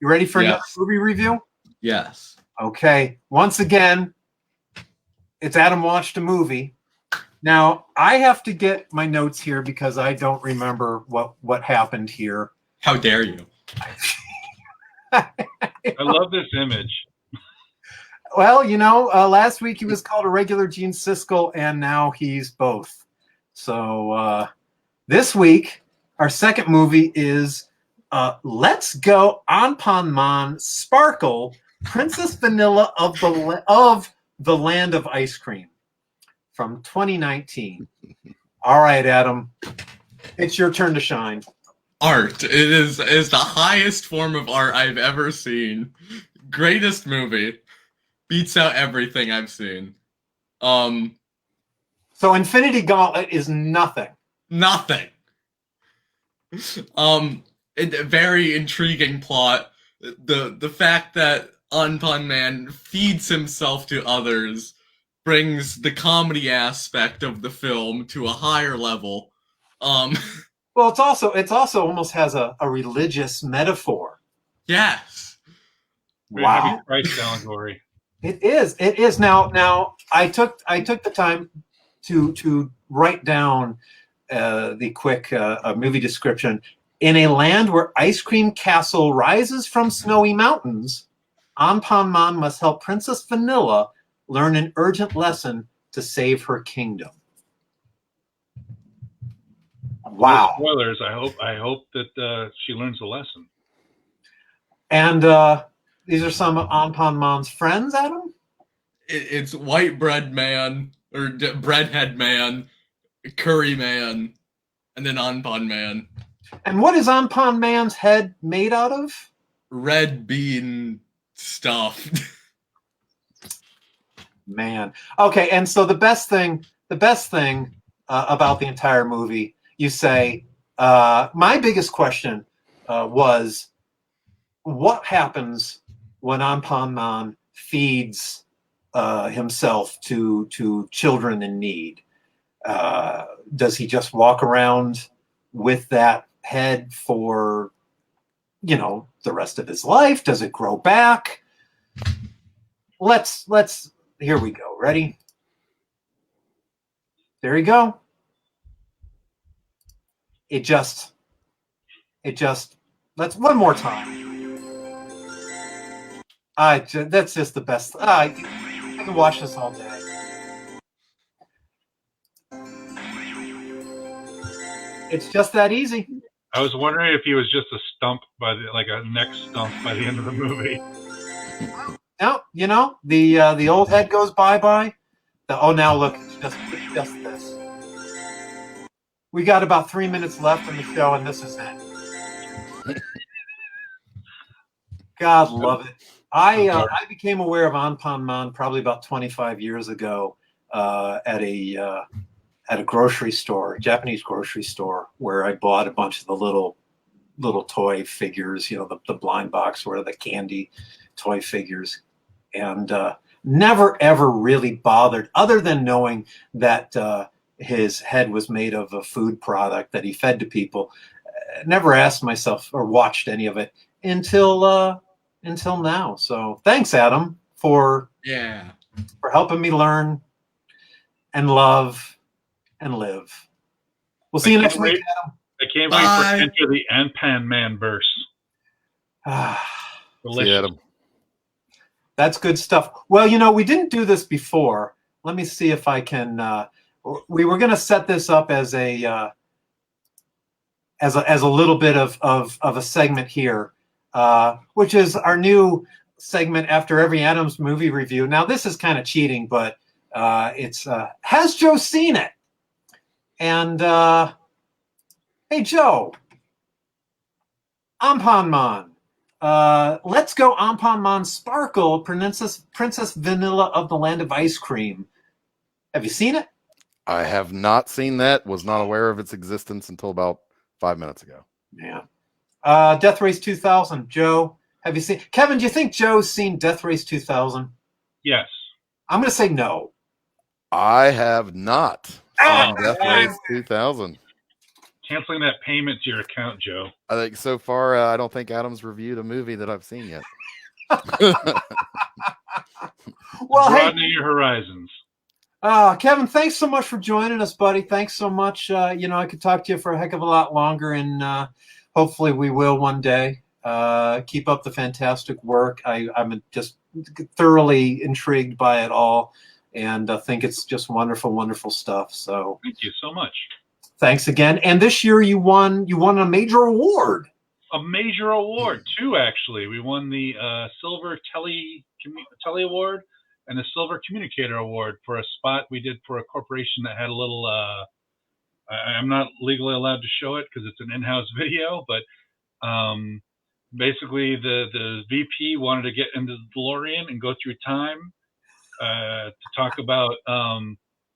you ready for another movie review? Yes. Okay. Once again, it's Adam watched a movie. Now I have to get my notes here because I don't remember what happened here. How dare you? I love this image. Well, last week he was called a regular Gene Siskel, and now he's both. So this week, our second movie is Let's Go Anapanman Sparkle, Princess Vanilla of the Land of Ice Cream from 2019. All right, Adam, it's your turn to shine. Art. It is the highest form of art I've ever seen. Greatest movie. Beats out everything I've seen. So Infinity Gauntlet is nothing. Nothing. Very intriguing plot. The fact that Anapanman feeds himself to others brings the comedy aspect of the film to a higher level. Well, it's also almost has a religious metaphor. Yes. Wow. Heavy Christ allegory. It is. Now I took the time to write down the quick movie description. In a land where Ice Cream Castle rises from snowy mountains, Anapanman must help Princess Vanilla learn an urgent lesson to save her kingdom. Wow. No spoilers. I hope that she learns a lesson. And these are some of Anapanman's friends, Adam? It's White Bread Man, or Breadhead Man, Curry Man, and then Anapanman. And what is Anapanman's head made out of? Red bean stuff. Man. Okay, and so the best thing about the entire movie, you say, my biggest question was, what happens when Anapanman feeds himself to children in need? Does he just walk around with that head for the rest of his life? Does it grow back? Let's here we go. Ready? There you go. It just let's one more time. That's just the best. I can watch this all day. It's just that easy. I was wondering if he was just a stump like a neck stump by the end of the movie. No, you know, the old head goes bye-bye. Now look, it's just this. We got about 3 minutes left in the show, and this is it. God love it. I became aware of Anapanman probably about 25 years ago at a grocery store, a Japanese grocery store, where I bought a bunch of the little toy figures, you know, the blind box or the candy toy figures, and never ever really bothered, other than knowing that his head was made of a food product that he fed to people. Never asked myself or watched any of it until now. So thanks, Adam, for helping me learn and love and live. We'll see you next week, Adam. I can't wait for Enter the Anapanman verse. See you, Adam. That's good stuff. Well, you know, we didn't do this before. Let me see if I can. We were going to set this up as a little bit of a segment here, which is our new segment after every Adams movie review. Now, this is kind of cheating, but it's Has Joe Seen It? And hey, Joe, Anapanman. Let's go Anapanman Sparkle, Princess Vanilla of the Land of Ice Cream. Have you seen it? I have not seen that. Was not aware of its existence until about 5 minutes ago. Yeah. Death Race 2000. Joe, have you seen? Kevin, do you think Joe's seen Death Race 2000? Yes. I'm going to say no. I have not seen Death Race 2000. Canceling that payment to your account, Joe. I think so far, I don't think Adam's reviewed a movie that I've seen yet. Well, broadening your horizons. Kevin, thanks so much for joining us, buddy. Thanks so much. You know, I could talk to you for a heck of a lot longer, and hopefully we will one day. Keep up the fantastic work. I'm just thoroughly intrigued by it all, and think it's just wonderful, wonderful stuff. So thank you so much. Thanks again. And this year you won a major award. A major award, too, actually. We won the Silver Telly Award and the Silver Communicator Award for a spot we did for a corporation that had a little I'm not legally allowed to show it because it's an in-house video, but basically the VP wanted to get into the DeLorean and go through time to talk about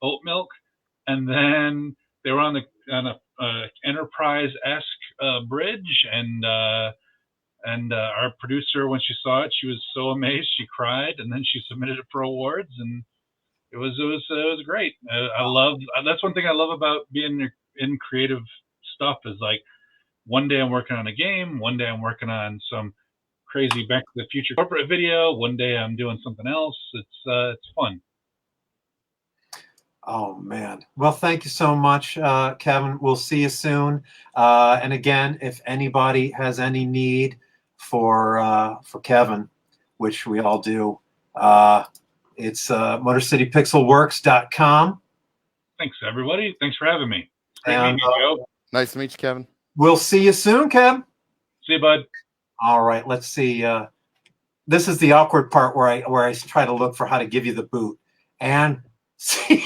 oat milk, and then they were on a Enterprise-esque bridge, and our producer, when she saw it, she was so amazed she cried, and then she submitted it for awards, and it was great. That's one thing I love about being in creative stuff is like one day I'm working on a game, one day I'm working on some crazy Back to the Future corporate video, one day I'm doing something else. It's fun. Oh, man. Well, thank you so much, Kevin. We'll see you soon. And again, if anybody has any need for Kevin, which we all do, it's MotorCityPixelWorks.com. Thanks, everybody. Thanks for having me. Great meeting you, Joe. Nice to meet you, Kevin. We'll see you soon, Kevin. See you, bud. All right. Let's see. This is the awkward part where I try to look for how to give you the boot. And see.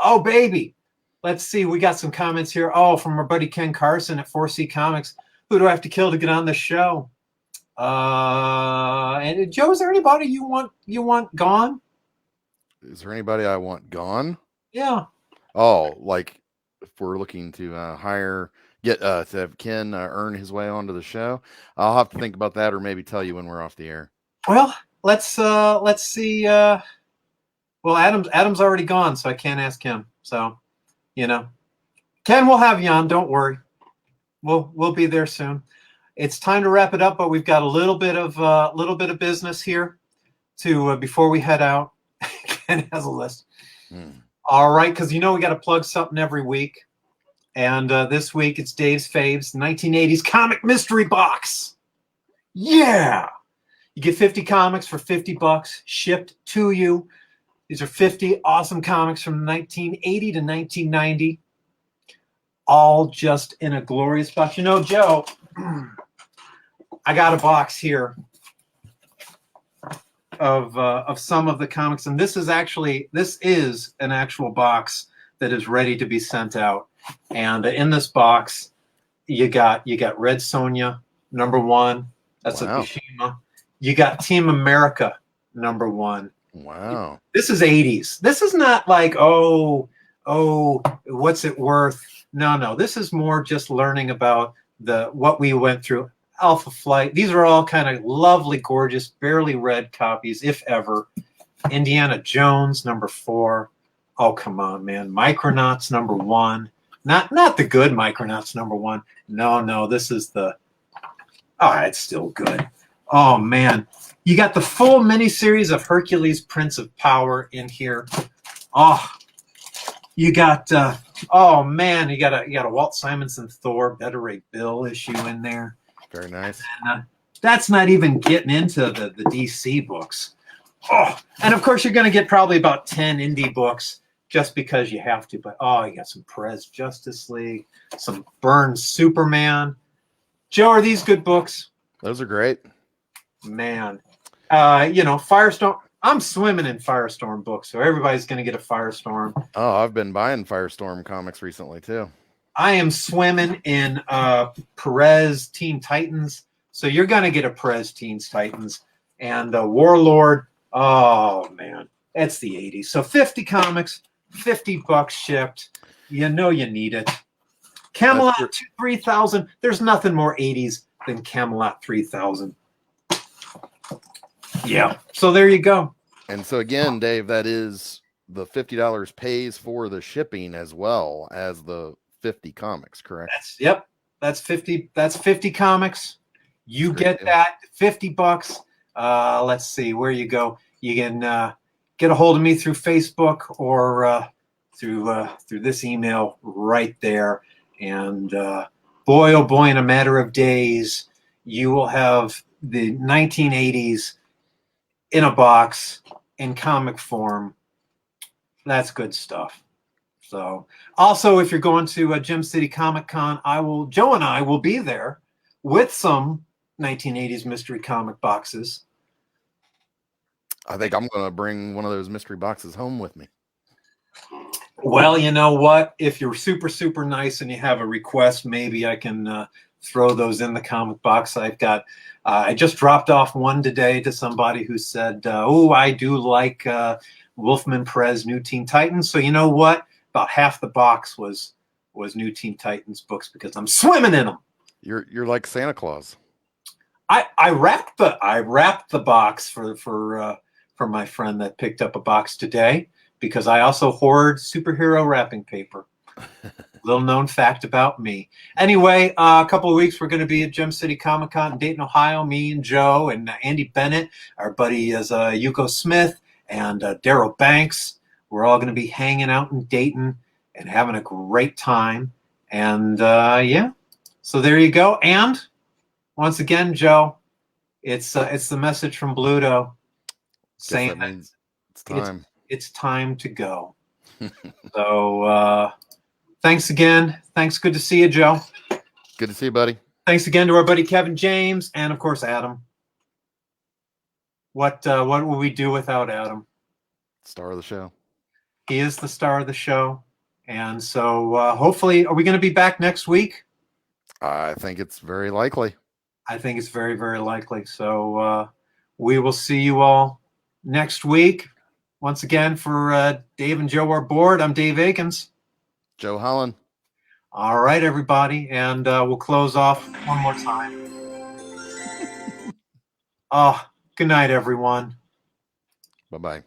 Oh, baby. Let's see. We got some comments here. Oh, from our buddy Ken Carson at 4C Comics. Who do I have to kill to get on the show? And Joe, is there anybody you want gone? Is there anybody I want gone? Yeah. Oh, like if we're looking to get to have Ken earn his way onto the show, I'll have to think about that, or maybe tell you when we're off the air. Well, let's see. Well, Adam's already gone, so I can't ask him. So, Ken, we'll have you on. Don't worry. We'll be there soon. It's time to wrap it up, but we've got a little bit of business here to before we head out. Ken has a list. All right, because we got to plug something every week, and this week it's Dave's Faves 1980s comic mystery box. Yeah. You get 50 comics for $50 shipped to you. These are 50 awesome comics from 1980 to 1990, all just in a glorious box. You know, Joe, I got a box here of some of the comics, and this is an actual box that is ready to be sent out. And in this box, you got Red Sonja #1. That's Wow. a Fushima. You got Team America #1. Wow. This is 80s. This is not like, oh, what's it worth? No. This is more just learning about what we went through. Alpha Flight. These are all kind of lovely, gorgeous, barely read copies, if ever. Indiana Jones #4. Oh, come on, man. Micronauts #1. Not the good Micronauts #1. No. This is it's still good. Oh, man. You got the full miniseries of Hercules, Prince of Power in here. Oh, you got, oh, man, you got a Walt Simonson Thor, Better Ray Bill issue in there. Very nice. And, that's not even getting into the DC books. Oh, and of course, you're going to get probably about 10 indie books just because you have to. But, you got some Perez Justice League, some Burns Superman. Joe, are these good books? Those are great. Man. Firestorm. I'm swimming in Firestorm books, so everybody's going to get a Firestorm. Oh, I've been buying Firestorm comics recently, too. I am swimming in Perez Teen Titans, so you're going to get a Perez Teen Titans. And Warlord, oh, man, it's the 80s. So 50 comics, $50 shipped. You know you need it. Camelot 3000, there's nothing more 80s than Camelot 3000. Yeah, so there you go. And so again, Dave, that is the $50 pays for the shipping as well as the 50 comics, correct? That's 50 comics. You get that $50. Let's see where you go. You can get a hold of me through Facebook or through this email right there. And boy, oh boy, in a matter of days, you will have the 1980s in a box in comic form. That's good stuff. So also, if you're going to Gem City Comic Con, Joe and I will be there with some 1980s mystery comic boxes. I think I'm going to bring one of those mystery boxes home with me. Well, you know what? If you're super, super nice and you have a request, maybe I can throw those in the comic box. I just dropped off one today to somebody who said, I do like Wolfman Perez New Teen Titans. So you know what? About half the box was New Teen Titans books because I'm swimming in them. You're like Santa Claus. I wrapped the box for my friend that picked up a box today because I also hoard superhero wrapping paper. Little known fact about me. Anyway, a couple of weeks we're going to be at Gem City Comic Con in Dayton, Ohio. Me and Joe and Andy Bennett. Our buddy is Yuko Smith and Daryl Banks. We're all going to be hanging out in Dayton and having a great time. And so there you go. And once again, Joe, it's the message from Bluto saying that means it's time. It's time to go. So thanks again. Thanks. Good to see you, Joe. Good to see you, buddy. Thanks again to our buddy Kevin James and of course Adam. What would we do without Adam? Star of the show. He is the star of the show. And so hopefully, are we going to be back next week? I think it's very likely. I think it's very, very likely. So we will see you all next week. Once again, for Dave and Joe are board, I'm Dave Akins. Joe Holland. All right, everybody. And we'll close off one more time. Good night, everyone. Bye-bye.